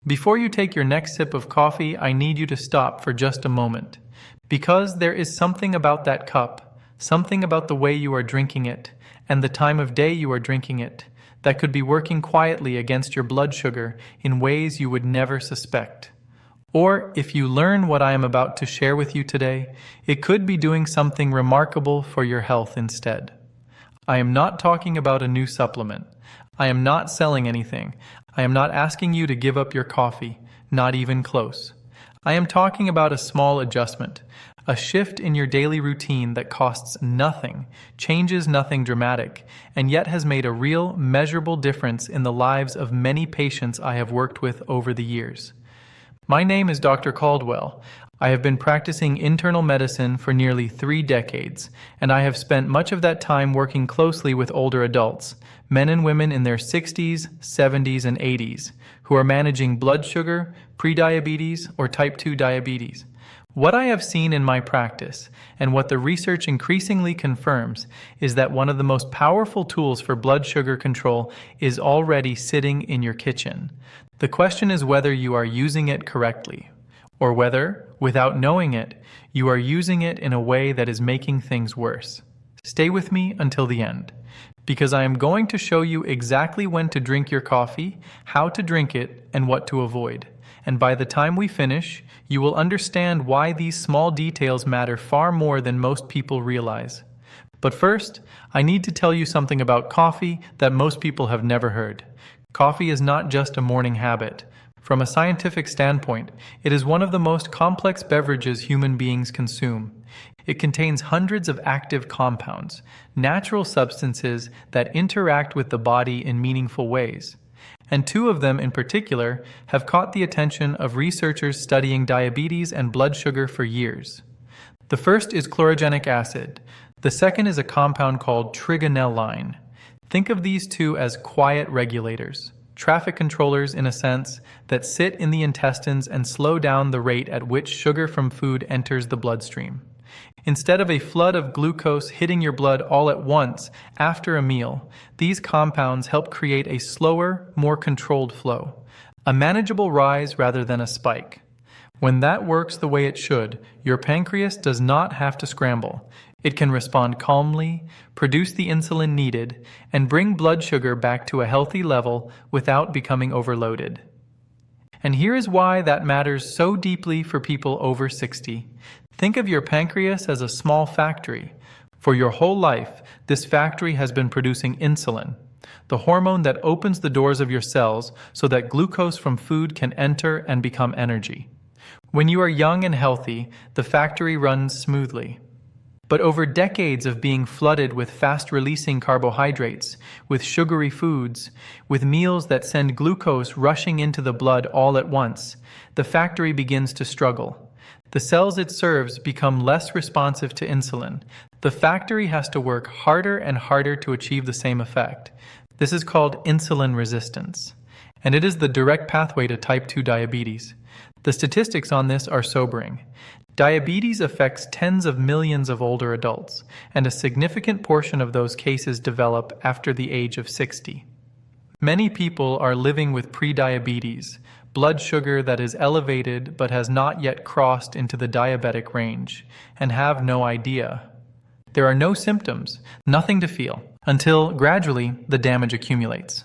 Before you take your next sip of coffee, I need you to stop for just a moment. Because there is something about that cup, something about the way you are drinking it, and the time of day you are drinking it, that could be working quietly against your blood sugar in ways you would never suspect. Or, if you learn what I am about to share with you today, it could be doing something remarkable for your health instead. I am not talking about a new supplement. I am not selling anything. I am not asking you to give up your coffee, not even close. I am talking about a small adjustment, a shift in your daily routine that costs nothing, changes nothing dramatic, and yet has made a real, measurable difference in the lives of many patients I have worked with over the years. My name is Dr. Caldwell. I have been practicing internal medicine for nearly 3 decades, and I have spent much of that time working closely with older adults, men and women in their 60s, 70s, and 80s, who are managing blood sugar, prediabetes, or type 2 diabetes. What I have seen in my practice, and what the research increasingly confirms, is that one of the most powerful tools for blood sugar control is already sitting in your kitchen. The question is whether you are using it correctly, or whether, without knowing it, you are using it in a way that is making things worse. Stay with me until the end, because I am going to show you exactly when to drink your coffee, how to drink it, and what to avoid. And by the time we finish, you will understand why these small details matter far more than most people realize. But first, I need to tell you something about coffee that most people have never heard. Coffee is not just a morning habit. From a scientific standpoint, it is one of the most complex beverages human beings consume. It contains hundreds of active compounds, natural substances that interact with the body in meaningful ways. And 2 of them in particular have caught the attention of researchers studying diabetes and blood sugar for years. The first is chlorogenic acid. The second is a compound called trigonelline. Think of these 2 as quiet regulators, traffic controllers in a sense, that sit in the intestines and slow down the rate at which sugar from food enters the bloodstream. Instead of a flood of glucose hitting your blood all at once after a meal, these compounds help create a slower, more controlled flow, a manageable rise rather than a spike. When that works the way it should, your pancreas does not have to scramble. It can respond calmly, produce the insulin needed, and bring blood sugar back to a healthy level without becoming overloaded. And here is why that matters so deeply for people over 60. Think of your pancreas as a small factory. For your whole life, this factory has been producing insulin, the hormone that opens the doors of your cells so that glucose from food can enter and become energy. When you are young and healthy, the factory runs smoothly. But over decades of being flooded with fast-releasing carbohydrates, with sugary foods, with meals that send glucose rushing into the blood all at once, the factory begins to struggle. The cells it serves become less responsive to insulin. The factory has to work harder and harder to achieve the same effect. This is called insulin resistance, and it is the direct pathway to type 2 diabetes. The statistics on this are sobering. Diabetes affects tens of millions of older adults, and a significant portion of those cases develop after the age of 60. Many people are living with prediabetes, blood sugar that is elevated but has not yet crossed into the diabetic range, and have no idea. There are no symptoms, nothing to feel, until gradually the damage accumulates.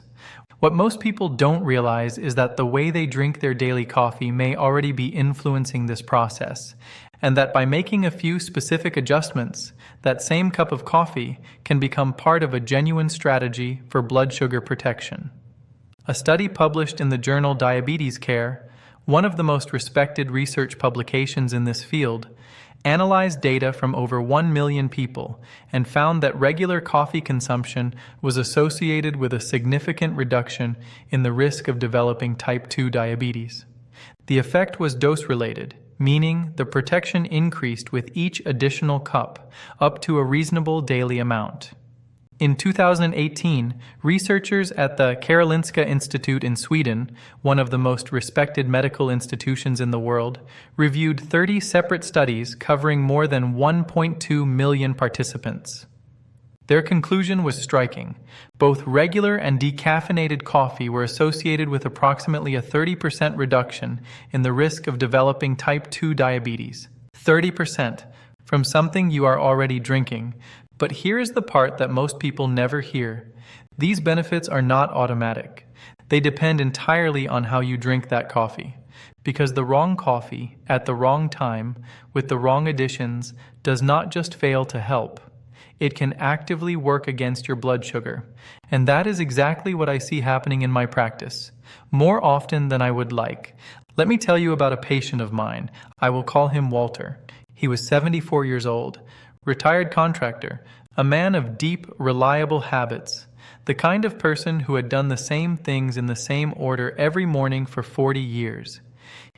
What most people don't realize is that the way they drink their daily coffee may already be influencing this process, and that by making a few specific adjustments, that same cup of coffee can become part of a genuine strategy for blood sugar protection. A study published in the journal Diabetes Care, one of the most respected research publications in this field, analyzed data from over 1 million people and found that regular coffee consumption was associated with a significant reduction in the risk of developing type 2 diabetes. The effect was dose-related, meaning the protection increased with each additional cup, up to a reasonable daily amount. In 2018, researchers at the Karolinska Institute in Sweden, one of the most respected medical institutions in the world, reviewed 30 separate studies covering more than 1.2 million participants. Their conclusion was striking. Both regular and decaffeinated coffee were associated with approximately a 30% reduction in the risk of developing type 2 diabetes. 30% from something you are already drinking. But here is the part that most people never hear. These benefits are not automatic. They depend entirely on how you drink that coffee. Because the wrong coffee, at the wrong time, with the wrong additions, does not just fail to help. It can actively work against your blood sugar. And that is exactly what I see happening in my practice, more often than I would like. Let me tell you about a patient of mine. I will call him Walter. He was 74 years old, retired contractor, a man of deep, reliable habits, the kind of person who had done the same things in the same order every morning for 40 years.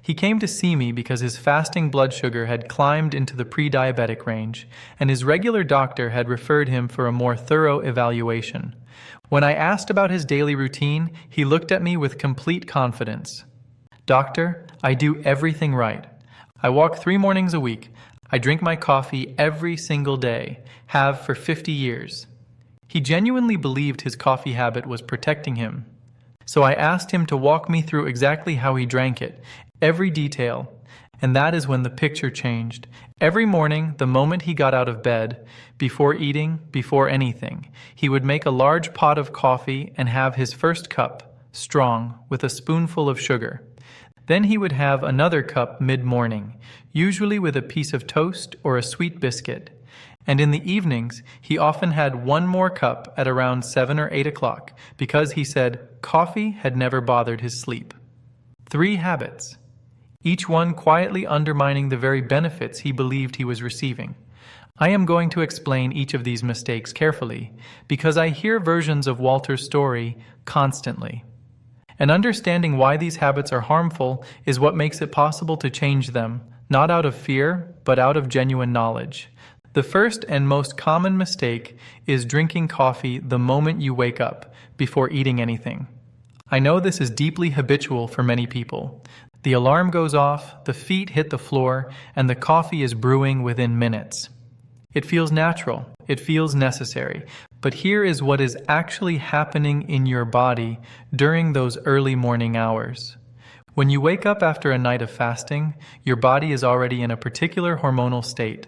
He came to see me because his fasting blood sugar had climbed into the pre-diabetic range, and his regular doctor had referred him for a more thorough evaluation. When I asked about his daily routine, he looked at me with complete confidence. "Doctor, I do everything right. I walk 3 mornings a week. I drink my coffee every single day, have for 50 years. He genuinely believed his coffee habit was protecting him. So I asked him to walk me through exactly how he drank it, every detail, and that is when the picture changed. Every morning, the moment he got out of bed, before eating, before anything, he would make a large pot of coffee and have his first cup, strong, with a spoonful of sugar. Then he would have another cup mid-morning, usually with a piece of toast or a sweet biscuit. And in the evenings, he often had one more cup at around 7 or 8 o'clock, because he said coffee had never bothered his sleep. 3 habits, each one quietly undermining the very benefits he believed he was receiving. I am going to explain each of these mistakes carefully, because I hear versions of Walter's story constantly. And understanding why these habits are harmful is what makes it possible to change them, not out of fear, but out of genuine knowledge. The first and most common mistake is drinking coffee the moment you wake up, before eating anything. I know this is deeply habitual for many people. The alarm goes off, the feet hit the floor, and the coffee is brewing within minutes. It feels natural, it feels necessary, but here is what is actually happening in your body during those early morning hours. When you wake up after a night of fasting, your body is already in a particular hormonal state.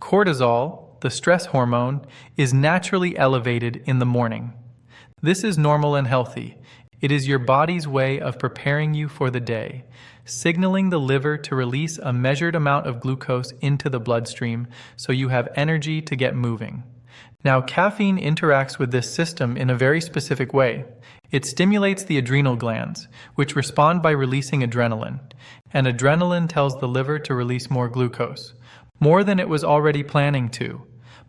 Cortisol, the stress hormone, is naturally elevated in the morning. This is normal and healthy. It is your body's way of preparing you for the day, signaling the liver to release a measured amount of glucose into the bloodstream so you have energy to get moving. Now, caffeine interacts with this system in a very specific way. It stimulates the adrenal glands, which respond by releasing adrenaline, and adrenaline tells the liver to release more glucose, more than it was already planning to,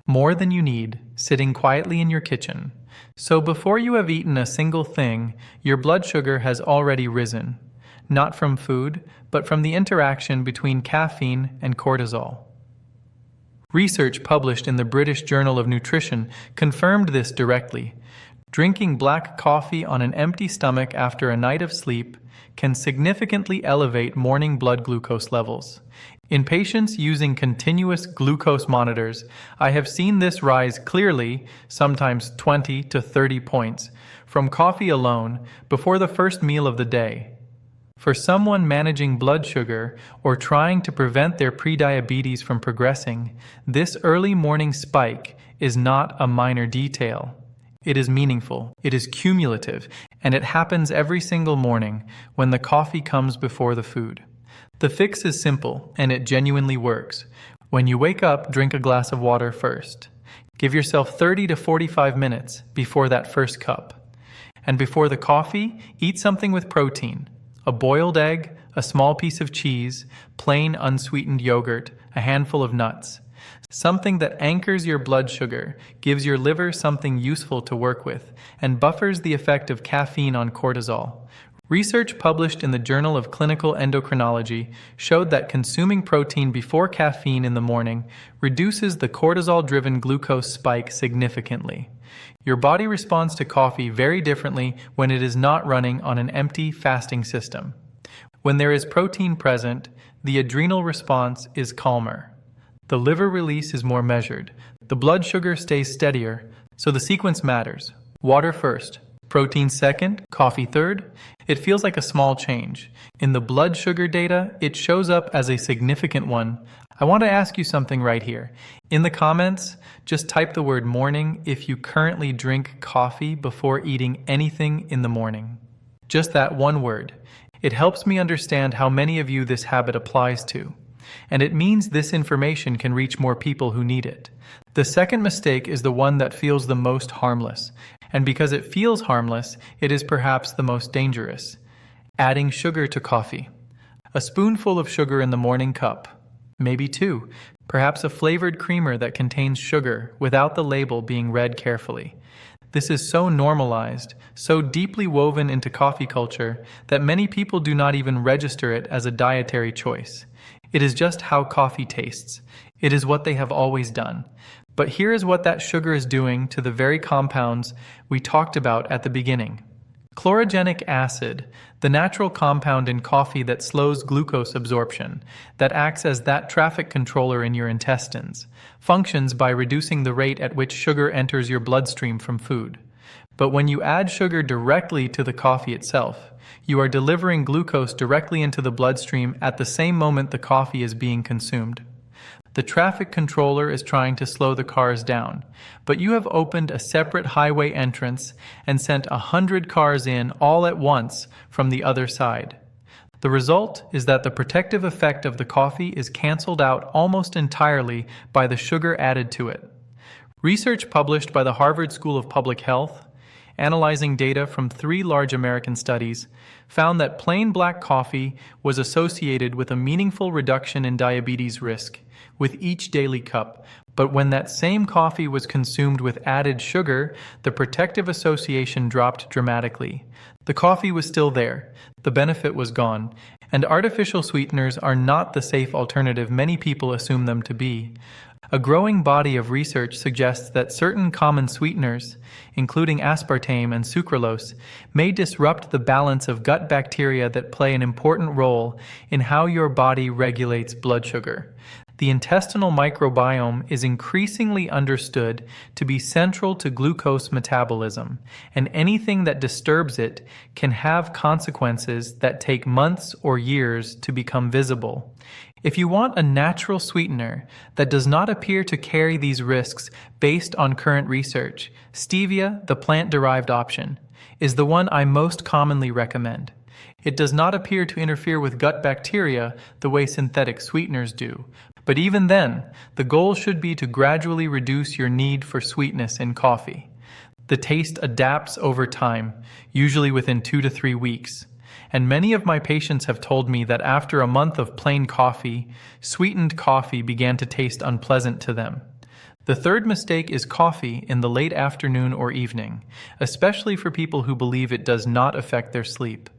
more than you need, sitting quietly in your kitchen. So before you have eaten a single thing, your blood sugar has already risen, not from food, but from the interaction between caffeine and cortisol. Research published in the British Journal of Nutrition confirmed this directly. Drinking black coffee on an empty stomach after a night of sleep can significantly elevate morning blood glucose levels. In patients using continuous glucose monitors, I have seen this rise clearly, sometimes 20 to 30 points, from coffee alone before the first meal of the day. For someone managing blood sugar or trying to prevent their prediabetes from progressing, this early morning spike is not a minor detail. It is meaningful, it is cumulative, and it happens every single morning when the coffee comes before the food. The fix is simple, and it genuinely works. When you wake up, drink a glass of water first. Give yourself 30 to 45 minutes before that first cup. And before the coffee, eat something with protein. A boiled egg, a small piece of cheese, plain unsweetened yogurt, a handful of nuts. Something that anchors your blood sugar, gives your liver something useful to work with, and buffers the effect of caffeine on cortisol. Research published in the Journal of Clinical Endocrinology showed that consuming protein before caffeine in the morning reduces the cortisol-driven glucose spike significantly. Your body responds to coffee very differently when it is not running on an empty fasting system. When there is protein present, the adrenal response is calmer. The liver release is more measured. The blood sugar stays steadier. So the sequence matters. Water first, protein second, coffee third. It feels like a small change. In the blood sugar data, it shows up as a significant one. I want to ask you something right here. In the comments, just type the word morning if you currently drink coffee before eating anything in the morning. Just that one word. It helps me understand how many of you this habit applies to. And it means this information can reach more people who need it. The second mistake is the one that feels the most harmless. And because it feels harmless, it is perhaps the most dangerous. Adding sugar to coffee. A spoonful of sugar in the morning cup. Maybe two. Perhaps a flavored creamer that contains sugar without the label being read carefully. This is so normalized, so deeply woven into coffee culture that many people do not even register it as a dietary choice. It is just how coffee tastes. It is what they have always done. But here is what that sugar is doing to the very compounds we talked about at the beginning. Chlorogenic acid, the natural compound in coffee that slows glucose absorption, that acts as that traffic controller in your intestines, functions by reducing the rate at which sugar enters your bloodstream from food. But when you add sugar directly to the coffee itself, you are delivering glucose directly into the bloodstream at the same moment the coffee is being consumed. The traffic controller is trying to slow the cars down, but you have opened a separate highway entrance and sent 100 cars in all at once from the other side. The result is that the protective effect of the coffee is canceled out almost entirely by the sugar added to it. Research published by the Harvard School of Public Health, analyzing data from 3 large American studies, found that plain black coffee was associated with a meaningful reduction in diabetes risk with each daily cup. But when that same coffee was consumed with added sugar, the protective association dropped dramatically. The coffee was still there, the benefit was gone, and artificial sweeteners are not the safe alternative many people assume them to be. A growing body of research suggests that certain common sweeteners, including aspartame and sucralose, may disrupt the balance of gut bacteria that play an important role in how your body regulates blood sugar. The intestinal microbiome is increasingly understood to be central to glucose metabolism, and anything that disturbs it can have consequences that take months or years to become visible. If you want a natural sweetener that does not appear to carry these risks based on current research, stevia, the plant-derived option, is the one I most commonly recommend. It does not appear to interfere with gut bacteria the way synthetic sweeteners do. But even then, the goal should be to gradually reduce your need for sweetness in coffee. The taste adapts over time, usually within 2 to 3 weeks. And many of my patients have told me that after a month of plain coffee, sweetened coffee began to taste unpleasant to them. The third mistake is coffee in the late afternoon or evening, especially for people who believe it does not affect their sleep.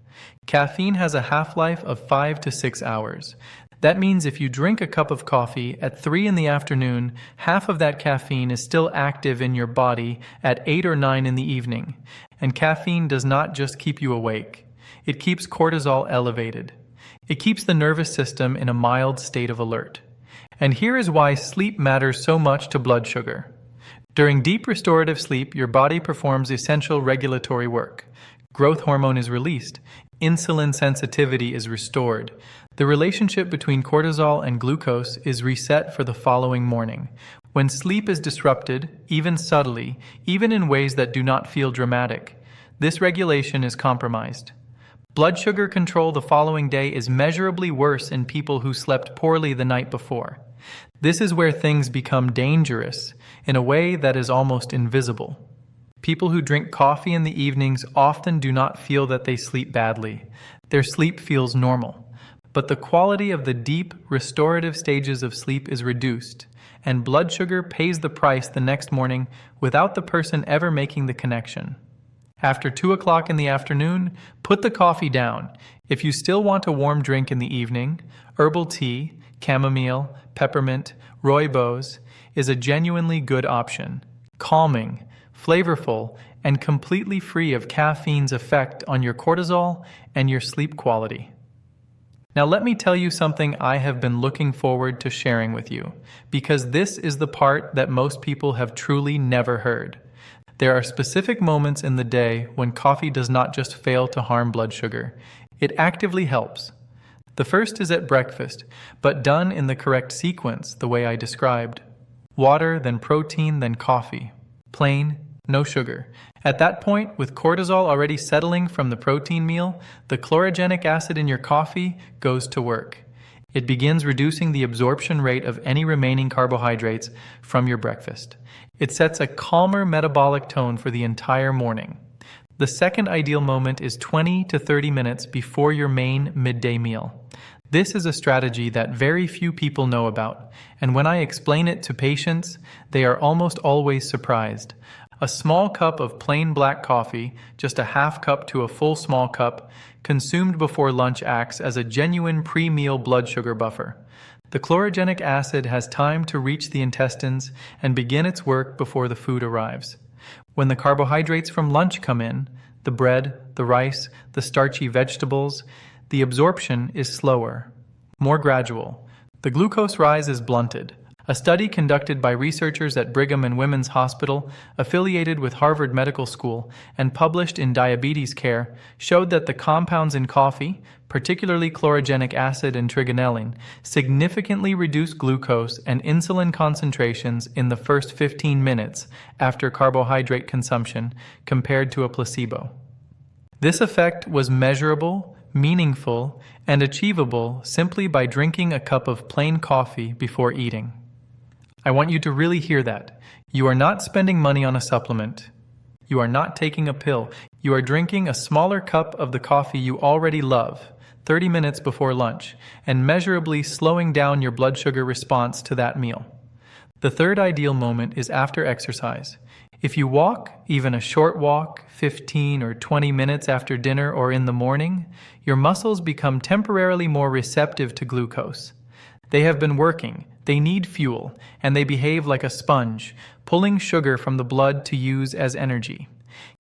Caffeine has a half-life of 5 to 6 hours. That means if you drink a cup of coffee at 3 in the afternoon, half of that caffeine is still active in your body at 8 or 9 in the evening. And caffeine does not just keep you awake. It keeps cortisol elevated. It keeps the nervous system in a mild state of alert. And here is why sleep matters so much to blood sugar. During deep restorative sleep, your body performs essential regulatory work. Growth hormone is released. Insulin sensitivity is restored. The relationship between cortisol and glucose is reset for the following morning. When sleep is disrupted, even subtly, even in ways that do not feel dramatic, this regulation is compromised. Blood sugar control the following day is measurably worse in people who slept poorly the night before. This is where things become dangerous in a way that is almost invisible. People who drink coffee in the evenings often do not feel that they sleep badly. Their sleep feels normal. But the quality of the deep, restorative stages of sleep is reduced, and blood sugar pays the price the next morning without the person ever making the connection. After 2 o'clock in the afternoon, put the coffee down. If you still want a warm drink in the evening, herbal tea, chamomile, peppermint, rooibos is a genuinely good option. Calming, flavorful, and completely free of caffeine's effect on your cortisol and your sleep quality. Now let me tell you something I have been looking forward to sharing with you, because this is the part that most people have truly never heard. There are specific moments in the day when coffee does not just fail to harm blood sugar. It actively helps. The first is at breakfast, but done in the correct sequence, the way I described. Water, then protein, then coffee. Plain, no sugar. At that point, with cortisol already settling from the protein meal, the chlorogenic acid in your coffee goes to work. It begins reducing the absorption rate of any remaining carbohydrates from your breakfast. It sets a calmer metabolic tone for the entire morning. The second ideal moment is 20 to 30 minutes before your main midday meal. This is a strategy that very few people know about, and when I explain it to patients, they are almost always surprised. A small cup of plain black coffee, just a half cup to a full small cup, consumed before lunch acts as a genuine pre-meal blood sugar buffer. The chlorogenic acid has time to reach the intestines and begin its work before the food arrives. When the carbohydrates from lunch come in, the bread, the rice, the starchy vegetables, the absorption is slower, more gradual. The glucose rise is blunted. A study conducted by researchers at Brigham and Women's Hospital, affiliated with Harvard Medical School, and published in Diabetes Care, showed that the compounds in coffee, particularly chlorogenic acid and trigonelline, significantly reduce glucose and insulin concentrations in the first 15 minutes after carbohydrate consumption compared to a placebo. This effect was measurable, meaningful, and achievable simply by drinking a cup of plain coffee before eating. I want you to really hear that. You are not spending money on a supplement. You are not taking a pill. You are drinking a smaller cup of the coffee you already love, 30 minutes before lunch, and measurably slowing down your blood sugar response to that meal. The third ideal moment is after exercise. If you walk, even a short walk, 15 or 20 minutes after dinner or in the morning, your muscles become temporarily more receptive to glucose. They have been working, they need fuel, and they behave like a sponge, pulling sugar from the blood to use as energy.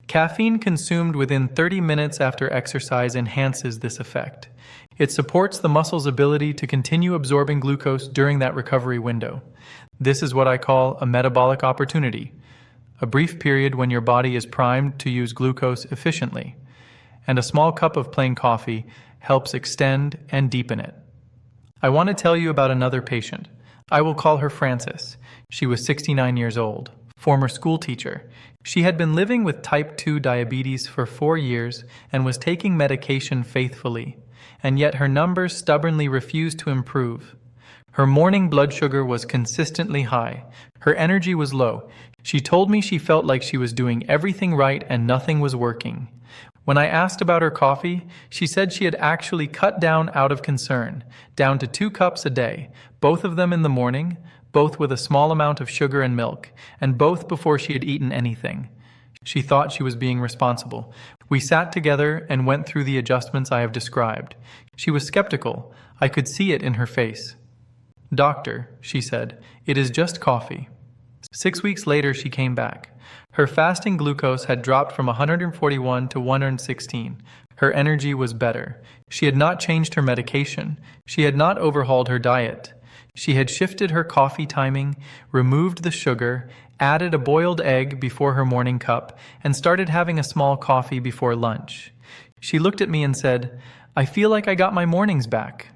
Caffeine consumed within 30 minutes after exercise enhances this effect. It supports the muscle's ability to continue absorbing glucose during that recovery window. This is what I call a metabolic opportunity, a brief period when your body is primed to use glucose efficiently, and a small cup of plain coffee helps extend and deepen it. I want to tell you about another patient. I will call her Frances. She was 69 years old, former school teacher. She had been living with type 2 diabetes for 4 years and was taking medication faithfully, and yet her numbers stubbornly refused to improve. Her morning blood sugar was consistently high. Her energy was low. She told me she felt like she was doing everything right and nothing was working. When I asked about her coffee, she said she had actually cut down out of concern, down to 2 cups a day, both of them in the morning, both with a small amount of sugar and milk, and both before she had eaten anything. She thought she was being responsible. We sat together and went through the adjustments I have described. She was skeptical. I could see it in her face. "Doctor," she said, "it is just coffee." 6 weeks later, she came back. Her fasting glucose had dropped from 141 to 116. Her energy was better. She had not changed her medication. She had not overhauled her diet. She had shifted her coffee timing, removed the sugar, added a boiled egg before her morning cup, and started having a small coffee before lunch. She looked at me and said, "I feel like I got my mornings back."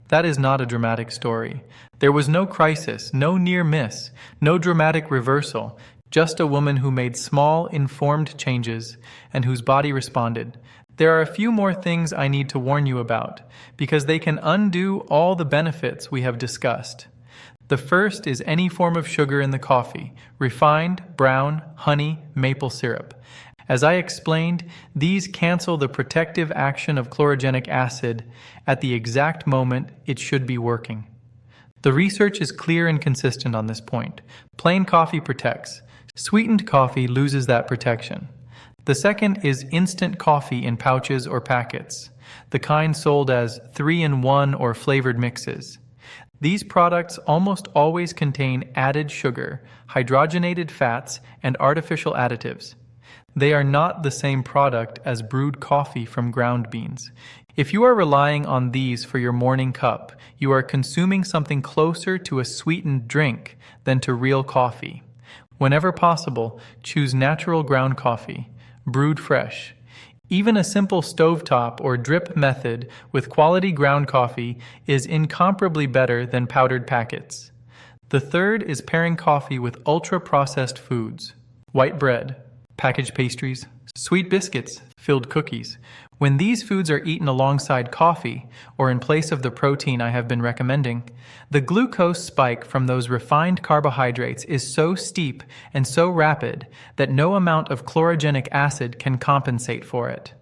That is not a dramatic story. There was no crisis, no near miss, no dramatic reversal, just a woman who made small, informed changes and whose body responded. There are a few more things I need to warn you about, because they can undo all the benefits we have discussed. The first is any form of sugar in the coffee, refined, brown, honey, maple syrup. As I explained, these cancel the protective action of chlorogenic acid at the exact moment it should be working. The research is clear and consistent on this point. Plain coffee protects. Sweetened coffee loses that protection. The second is instant coffee in pouches or packets, the kind sold as 3-in-1 or flavored mixes. These products almost always contain added sugar, hydrogenated fats, and artificial additives. They are not the same product as brewed coffee from ground beans. If you are relying on these for your morning cup, you are consuming something closer to a sweetened drink than to real coffee. Whenever possible, choose natural ground coffee, brewed fresh. Even a simple stovetop or drip method with quality ground coffee is incomparably better than powdered packets. The third is pairing coffee with ultra-processed foods, white bread, packaged pastries, sweet biscuits, filled cookies. When these foods are eaten alongside coffee, or in place of the protein I have been recommending, the glucose spike from those refined carbohydrates is so steep and so rapid that no amount of chlorogenic acid can compensate for it.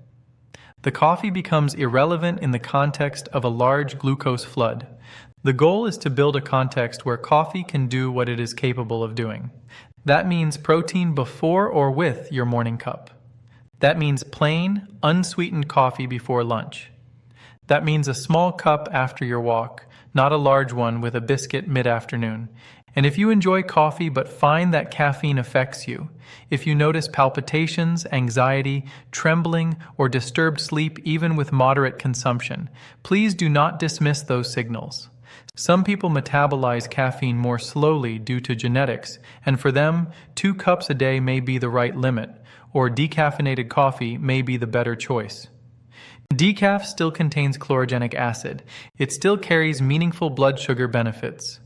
The coffee becomes irrelevant in the context of a large glucose flood. The goal is to build a context where coffee can do what it is capable of doing. That means protein before or with your morning cup. That means plain, unsweetened coffee before lunch. That means a small cup after your walk, not a large one with a biscuit mid-afternoon. And if you enjoy coffee but find that caffeine affects you, if you notice palpitations, anxiety, trembling, or disturbed sleep even with moderate consumption, please do not dismiss those signals. Some people metabolize caffeine more slowly due to genetics, and for them, 2 cups a day may be the right limit, or decaffeinated coffee may be the better choice. Decaf still contains chlorogenic acid. It still carries meaningful blood sugar benefits.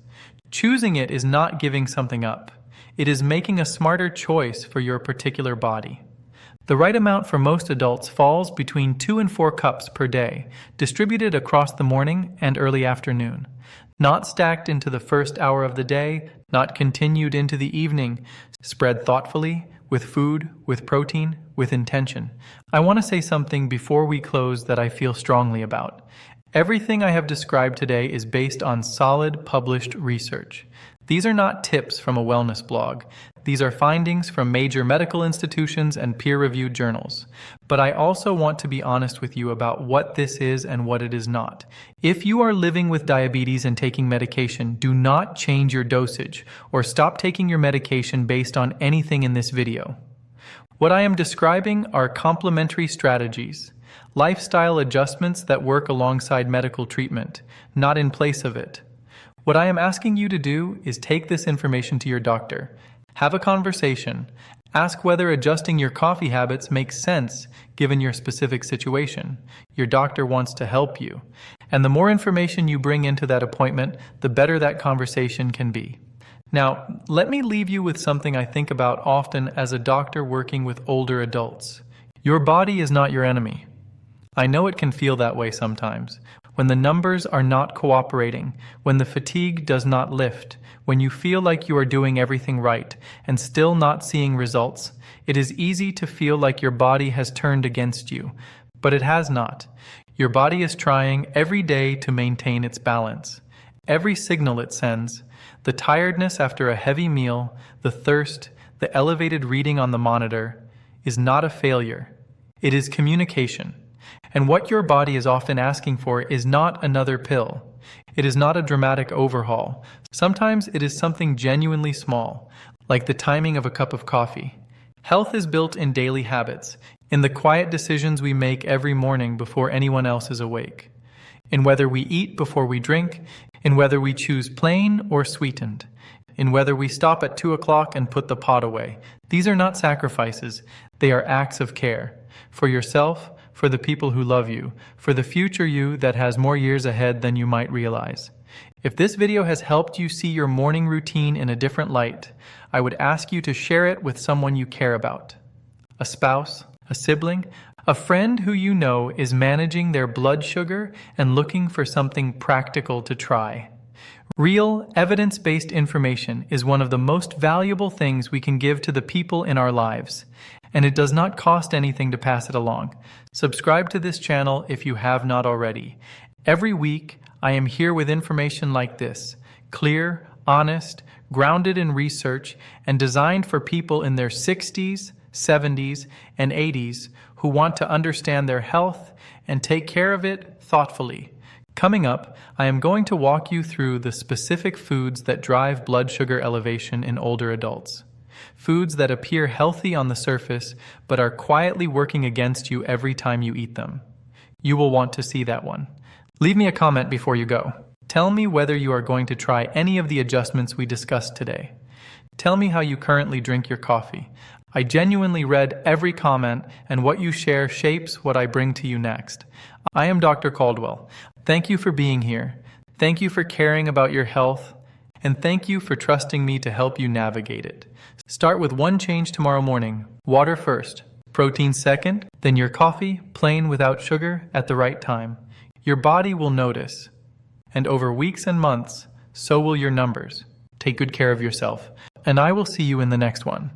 Choosing it is not giving something up. It is making a smarter choice for your particular body. The right amount for most adults falls between 2 and 4 cups per day, distributed across the morning and early afternoon. Not stacked into the first hour of the day, not continued into the evening, spread thoughtfully, with food, with protein, with intention. I want to say something before we close that I feel strongly about. Everything I have described today is based on solid, published research. These are not tips from a wellness blog. These are findings from major medical institutions and peer-reviewed journals. But I also want to be honest with you about what this is and what it is not. If you are living with diabetes and taking medication, do not change your dosage or stop taking your medication based on anything in this video. What I am describing are complementary strategies, lifestyle adjustments that work alongside medical treatment, not in place of it. What I am asking you to do is take this information to your doctor. Have a conversation. Ask whether adjusting your coffee habits makes sense given your specific situation. Your doctor wants to help you. And the more information you bring into that appointment, the better that conversation can be. Now, let me leave you with something I think about often as a doctor working with older adults. Your body is not your enemy. I know it can feel that way sometimes. When the numbers are not cooperating, when the fatigue does not lift, when you feel like you are doing everything right and still not seeing results, it is easy to feel like your body has turned against you, but it has not. Your body is trying every day to maintain its balance. Every signal it sends, the tiredness after a heavy meal, the thirst, the elevated reading on the monitor, is not a failure. It is communication. And what your body is often asking for is not another pill. It is not a dramatic overhaul. Sometimes it is something genuinely small, like the timing of a cup of coffee. Health is built in daily habits, in the quiet decisions we make every morning before anyone else is awake, in whether we eat before we drink, in whether we choose plain or sweetened, in whether we stop at 2 o'clock and put the pot away. These are not sacrifices. They are acts of care. For yourself, for the people who love you, for the future you that has more years ahead than you might realize. If this video has helped you see your morning routine in a different light, I would ask you to share it with someone you care about. A spouse, a sibling, a friend who you know is managing their blood sugar and looking for something practical to try. Real, evidence-based information is one of the most valuable things we can give to the people in our lives, and it does not cost anything to pass it along. Subscribe to this channel if you have not already. Every week, I am here with information like this, clear, honest, grounded in research, and designed for people in their 60s, 70s, and 80s who want to understand their health and take care of it thoughtfully. Coming up, I am going to walk you through the specific foods that drive blood sugar elevation in older adults. Foods that appear healthy on the surface, but are quietly working against you every time you eat them. You will want to see that one. Leave me a comment before you go. Tell me whether you are going to try any of the adjustments we discussed today. Tell me how you currently drink your coffee. I genuinely read every comment, and what you share shapes what I bring to you next. I am Dr. Caldwell. Thank you for being here. Thank you for caring about your health, and thank you for trusting me to help you navigate it. Start with one change tomorrow morning. Water first, protein second, then your coffee, plain without sugar, at the right time. Your body will notice. And over weeks and months, so will your numbers. Take good care of yourself, and I will see you in the next one.